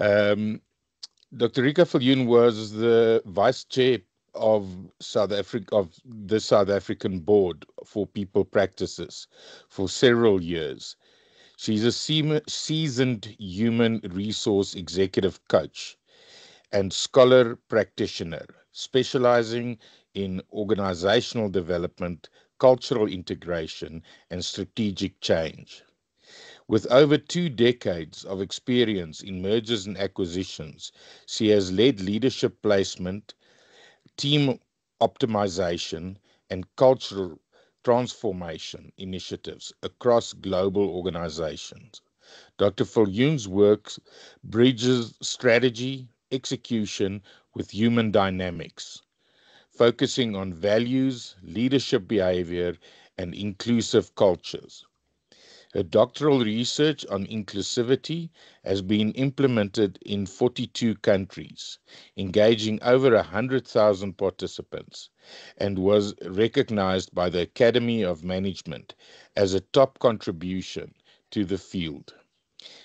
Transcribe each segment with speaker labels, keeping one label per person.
Speaker 1: Um, Dr. Rika Viljoen was the vice chair of the South African Board for People Practices for several years. She's a seasoned human resource executive coach and scholar practitioner, specializing in organizational development, cultural integration, and strategic change. With over 2 decades of experience in mergers and acquisitions, she has led leadership placement, team optimization, and cultural transformation initiatives across global organizations. Dr. Viljoen's work bridges strategy, execution with human dynamics, focusing on values, leadership behavior, and inclusive cultures. Her doctoral research on inclusivity has been implemented in 42 countries, engaging over 100,000 participants, and was recognized by the Academy of Management as a top contribution to the field.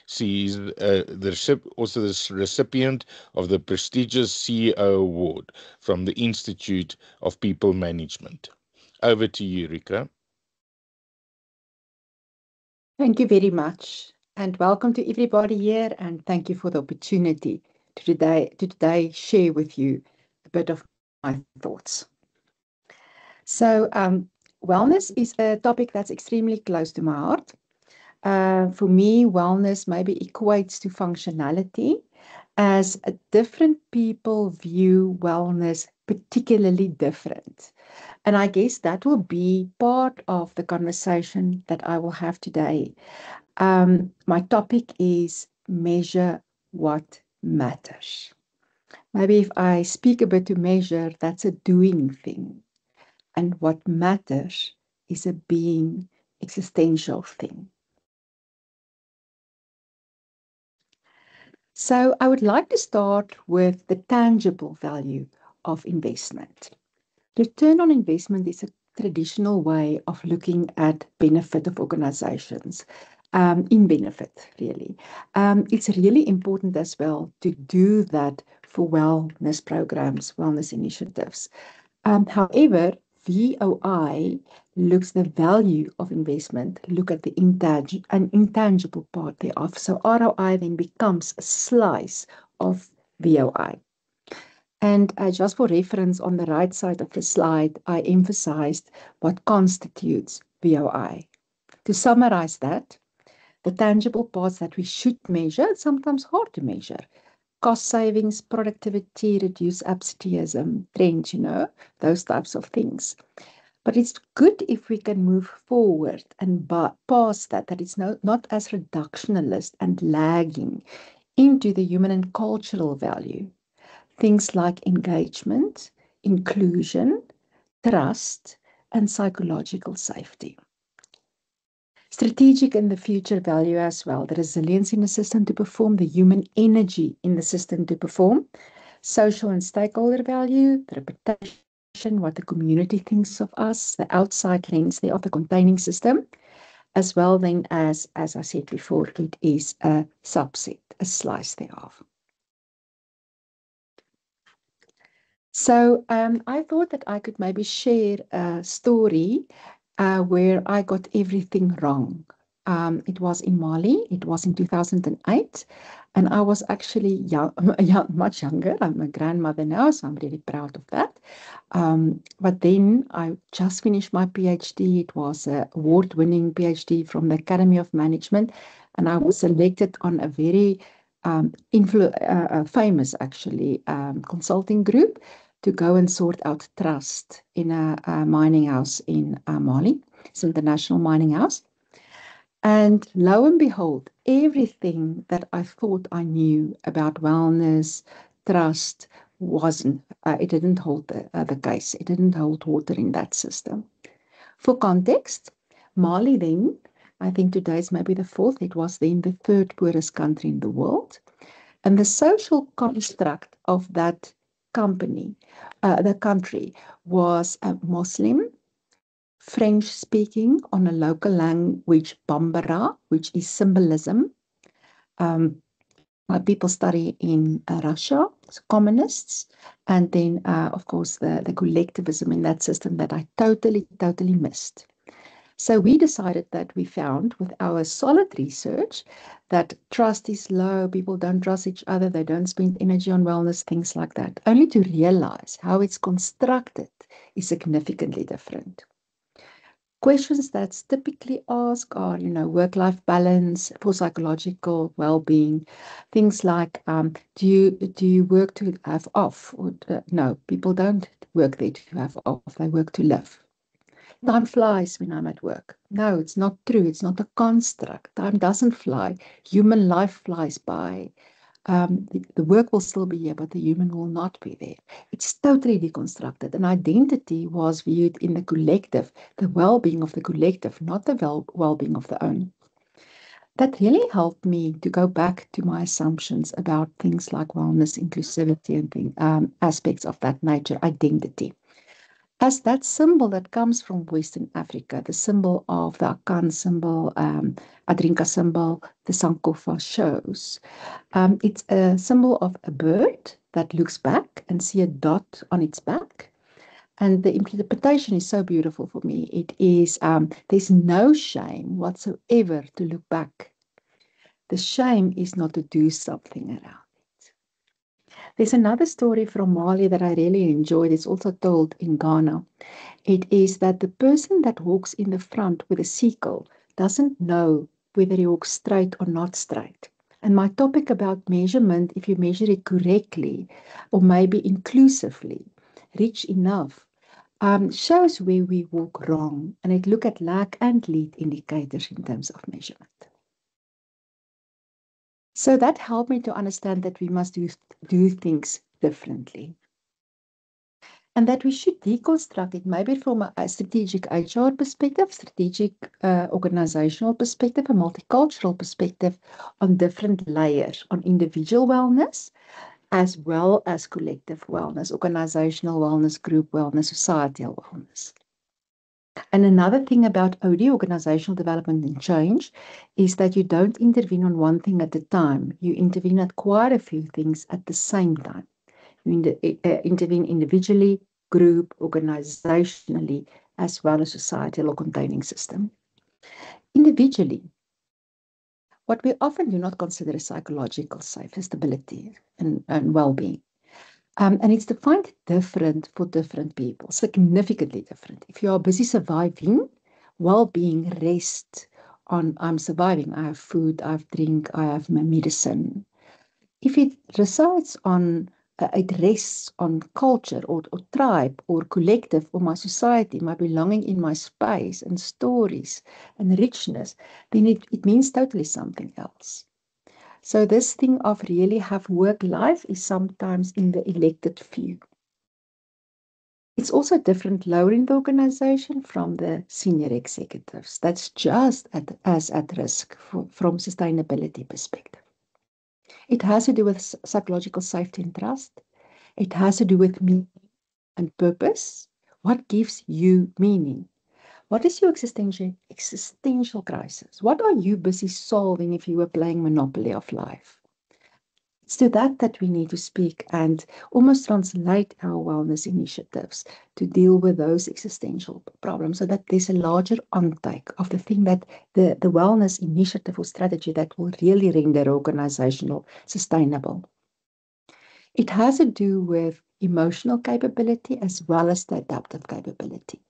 Speaker 1: She is also the recipient of the prestigious CEO Award from the Institute of People Management. Over to you, Rika.
Speaker 2: Thank you very much, and welcome to everybody here, and thank you for the opportunity to today share with you a bit of my thoughts. So, wellness is a topic that's extremely close to my heart. For me, wellness maybe equates to functionality, as different people view wellness particularly different. And I guess that will be part of the conversation that I will have today. My topic is measure what matters. Maybe if I speak a bit to measure, that's a doing thing. And what matters is a being existential thing. So I would like to start with the tangible value of investment. Return on investment is a traditional way of looking at benefit of organizations, in benefit, really. It's really important as well to do that for wellness programs, wellness initiatives. However, VOI looks the value of investment, look at the intangible part thereof. So ROI then becomes a slice of VOI. And just for reference, on the right side of the slide, I emphasized what constitutes VOI. To summarize that, the tangible parts that we should measure, it's sometimes hard to measure. Cost savings, productivity, reduce absenteeism, trends, those types of things. But it's good if we can move forward and past that it's not as reductionist and lagging into the human and cultural value. Things like engagement, inclusion, trust, and psychological safety. Strategic in the future value as well. The resilience in the system to perform, the human energy in the system to perform. Social and stakeholder value, the reputation, what the community thinks of us, the outside lens there of the containing system, as well then as I said before, it is a subset, a slice thereof. So I thought that I could maybe share a story where I got everything wrong. It was in Mali. It was in 2008. And I was actually much younger. I'm a grandmother now, so I'm really proud of that. But then I just finished my PhD. It was an award-winning PhD from the Academy of Management. And I was selected on a very famous, actually, consulting group to go and sort out trust in a mining house in Mali. It's an international mining house. And lo and behold, everything that I thought I knew about wellness, trust, wasn't. It didn't hold the case. It didn't hold water in that system. For context, Mali then, I think today is maybe the fourth, it was then the third poorest country in the world. And the social construct of that the country was Muslim, French speaking on a local language, Bambara, which is symbolism, um, people study in Russia, so communists, and then, of course, the collectivism in that system that I totally missed. So we decided that we found with our solid research that trust is low, people don't trust each other, they don't spend energy on wellness, things like that, only to realize how it's constructed is significantly different. Questions that's typically asked are, work-life balance for psychological well-being, things like, do you work to have off? Or, no, people don't work there to have off; they work to live. Time flies when I'm at work. No, it's not true. It's not a construct. Time doesn't fly. Human life flies by. The work will still be here, but the human will not be there. It's totally deconstructed. And identity was viewed in the collective, the well-being of the collective, not the well-being of the own. That really helped me to go back to my assumptions about things like wellness, inclusivity, and aspects of that nature, identity. As that symbol that comes from Western Africa, the symbol of the Akan symbol, Adrinka symbol, the Sankofa shows, it's a symbol of a bird that looks back and see a dot on its back. And the interpretation is so beautiful for me. It is, there's no shame whatsoever to look back. The shame is not to do something around. There's another story from Mali that I really enjoyed. It's also told in Ghana. It is that the person that walks in the front with a sickle doesn't know whether he walks straight or not straight. And my topic about measurement, if you measure it correctly or maybe inclusively, rich enough, shows where we walk wrong. And it look at lag and lead indicators in terms of measurement. So that helped me to understand that we must do things differently. And that we should deconstruct it maybe from a strategic HR perspective, strategic organizational perspective, a multicultural perspective on different layers, on individual wellness, as well as collective wellness, organizational wellness, group wellness, societal wellness. And another thing about OD, organizational development and change, is that you don't intervene on one thing at a time. You intervene at quite a few things at the same time. You intervene individually, group, organizationally, as well as societal or containing system. Individually, what we often do not consider is psychological safety, stability, and well-being. And it's defined different for different people, significantly different. If you are busy surviving, well-being rests on I'm surviving. I have food, I have drink, I have my medicine. If it resides on, it rests on culture or tribe or collective or my society, my belonging in my space and stories and richness, then it means totally something else. So this thing of really have work life is sometimes in the elected few. It's also different lower in the organization from the senior executives. That's just as at risk from sustainability perspective. It has to do with psychological safety and trust. It has to do with meaning and purpose. What gives you meaning? What is your existential crisis? What are you busy solving if you were playing Monopoly of life? It's to that we need to speak and almost translate our wellness initiatives to deal with those existential problems so that there's a larger intake of the thing that the wellness initiative or strategy that will really render organizational sustainable. It has to do with emotional capability as well as the adaptive capability.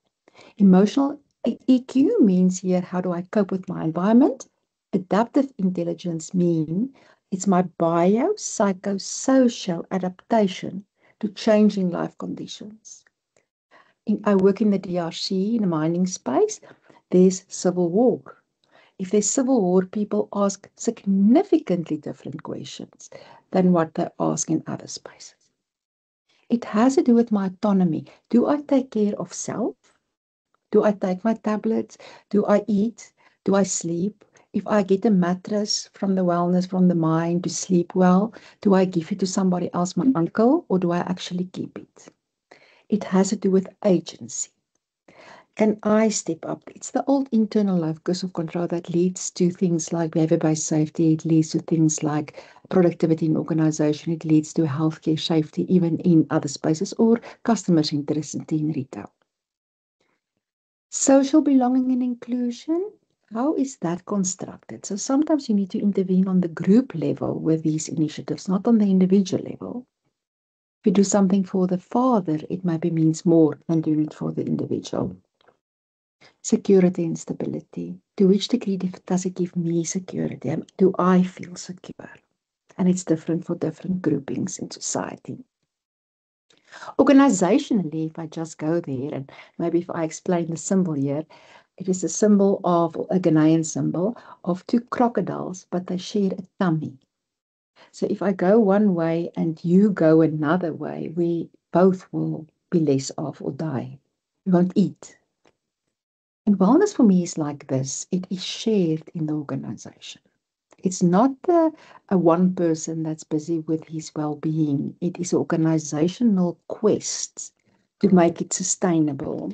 Speaker 2: Emotional EQ means here, how do I cope with my environment? Adaptive intelligence means it's my biopsychosocial adaptation to changing life conditions. I work in the DRC, in the mining space, there's civil war. If there's civil war, people ask significantly different questions than what they ask in other spaces. It has to do with my autonomy. Do I take care of self? Do I take my tablets? Do I eat? Do I sleep? If I get a mattress from the wellness, from the mind to sleep well, do I give it to somebody else, my uncle, or do I actually keep it? It has to do with agency. Can I step up? It's the old internal locus of control that leads to things like behavior-based safety. It leads to things like productivity in organization. It leads to healthcare safety, even in other spaces, or customer centricity in retail. Social belonging and inclusion. How is that constructed? So sometimes you need to intervene on the group level with these initiatives, not on the individual level. If you do something for the father, it maybe means more than doing it for the individual. Security and stability. To which degree does it give me security? Do I feel secure? And it's different for different groupings in society. Organizationally, if I just go there and maybe if I explain the symbol here, it is a symbol of a Ghanaian symbol of two crocodiles, but they share a tummy. So if I go one way and you go another way, we both will be less off or die. We won't eat. And wellness for me is like this. It is shared in the organization. It's not a one person that's busy with his well-being. It is an organizational quest to make it sustainable.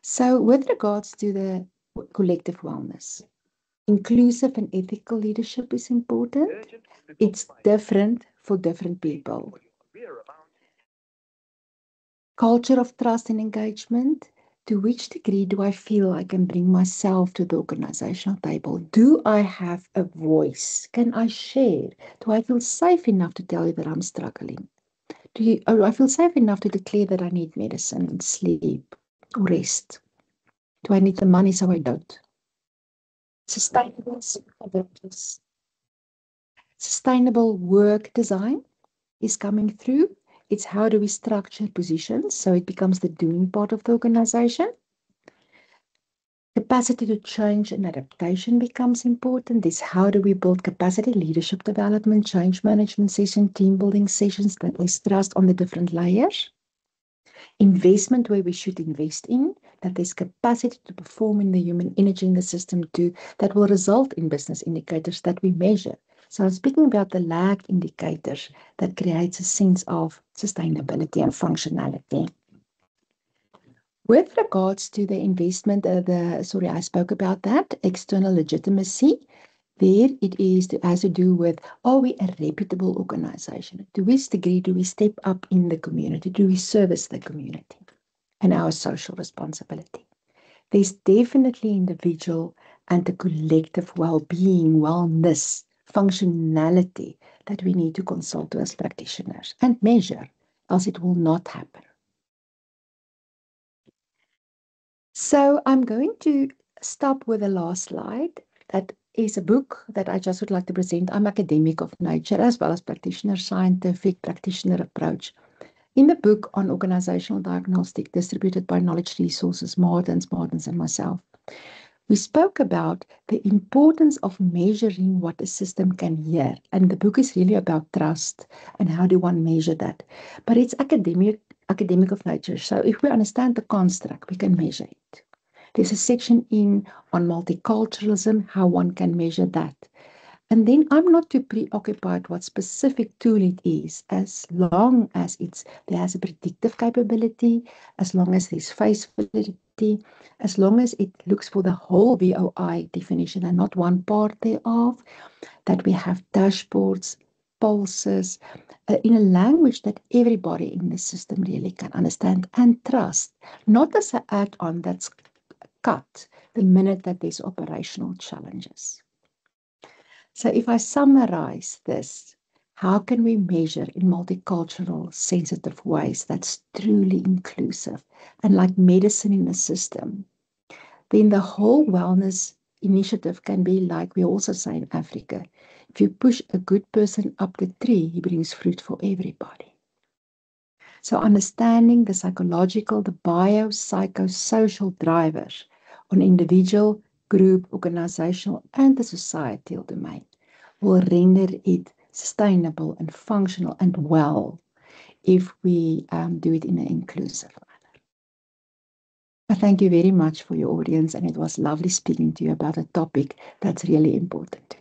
Speaker 2: So with regards to the collective wellness, inclusive and ethical leadership is important. It's different for different people. Culture of trust and engagement. To which degree do I feel I can bring myself to the organizational table? Do I have a voice? Can I share? Do I feel safe enough to tell you that I'm struggling? Do I feel safe enough to declare that I need medicine, sleep, or rest? Do I need the money so I don't? Sustainable capabilities. Sustainable work design is coming through. It's how do we structure positions so it becomes the doing part of the organization. Capacity to change and adaptation becomes important. This how do we build capacity, leadership development, change management session, team building sessions that is trust on the different layers. Investment where we should invest in, that there's capacity to perform in the human energy in the system too, that will result in business indicators that we measure. So I'm speaking about the lag indicators that creates a sense of sustainability and functionality. With regards to the investment, I spoke about that, external legitimacy. There it has to do with, are we a reputable organization? To which degree do we step up in the community? Do we service the community and our social responsibility? There's definitely individual and the collective well-being, wellness, functionality that we need to consult as practitioners and measure, else it will not happen. So I'm going to stop with the last slide. That is a book that I just would like to present. I'm academic of nature as well as practitioner, scientific practitioner approach. In the book on organizational diagnostic distributed by Knowledge Resources, Martins and myself, we spoke about the importance of measuring what a system can hear. And the book is really about trust and how do one measure that. But it's academic of nature. So if we understand the construct, we can measure it. There's a section on multiculturalism, how one can measure that. And then I'm not too preoccupied what specific tool it is, as long as there has a predictive capability, as long as there's face validity, as long as it looks for the whole VOI definition and not one part thereof, that we have dashboards, pulses, in a language that everybody in the system really can understand and trust, not as an add-on that's cut the minute that there's operational challenges. So if I summarize this, how can we measure in multicultural, sensitive ways that's truly inclusive and like medicine in the system? Then the whole wellness initiative can be like we also say in Africa. If you push a good person up the tree, he brings fruit for everybody. So understanding the psychological, the biopsychosocial drivers on individual, group, organizational, and the societal domain will render it sustainable and functional and well if we do it in an inclusive manner. I thank you very much for your audience, and it was lovely speaking to you about a topic that's really important to me.